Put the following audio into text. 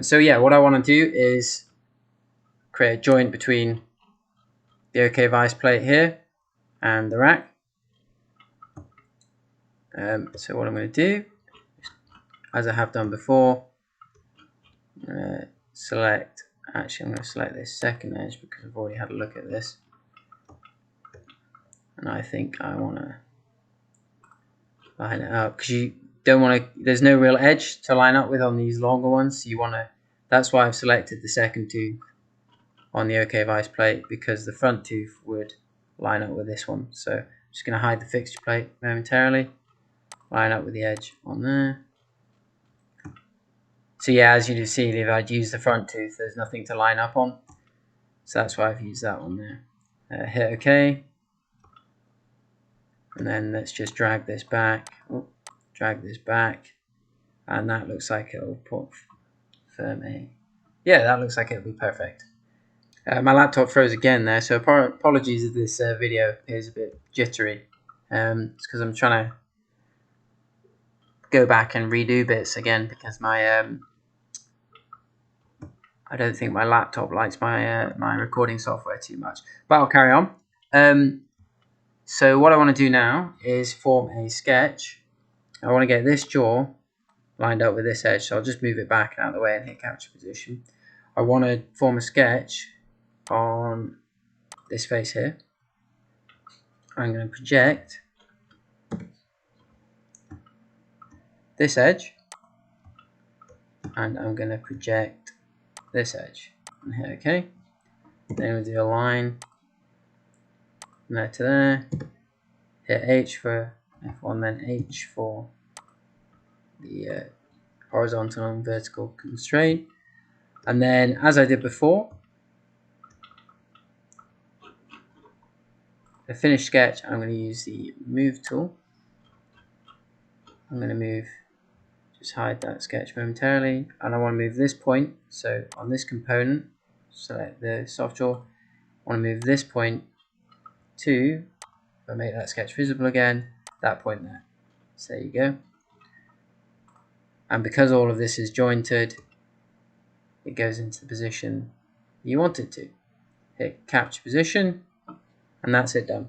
So yeah, what I want to do is create a joint between the OK Vise plate here and the rack. So what I'm going to do, as I have done before, select, actually I'm going to select this second edge because I've already had a look at this, and I think I want to line it up because you don't want to, there's no real edge to line up with on these longer ones, so you want to, that's why I've selected the second tooth on the OK Vise plate, because the front tooth would line up with this one. So I'm just going to hide the fixture plate momentarily, line up with the edge on there. So yeah, as you can see, if I'd use the front tooth, there's nothing to line up on. So that's why I've used that one there. Hit OK. And then let's just drag this back. Drag this back. And that looks like it'll put firm A. Yeah, that looks like it'll be perfect. My laptop froze again there, so apologies if this video is a bit jittery. It's because I'm trying to go back and redo bits again because my I don't think my laptop likes my my recording software too much. But I'll carry on. So what I want to do now is form a sketch. I want to get this jaw lined up with this edge, so I'll just move it back and out of the way and hit capture position. I want to form a sketch on this face here. I'm going to project this edge, and I'm going to project this edge, and hit OK. Then we'll do a line from there to there, hit H for F1, then H for the horizontal and vertical constraint, and then as I did before, the finished sketch, I'm going to use the move tool. I'm going to move, just hide that sketch momentarily, and I want to move this point. So on this component, select the soft jaw, I want to move this point to, if I make that sketch visible again, that point there. So there you go. And because all of this is jointed, it goes into the position you want it to. Hit capture position, and that's it done.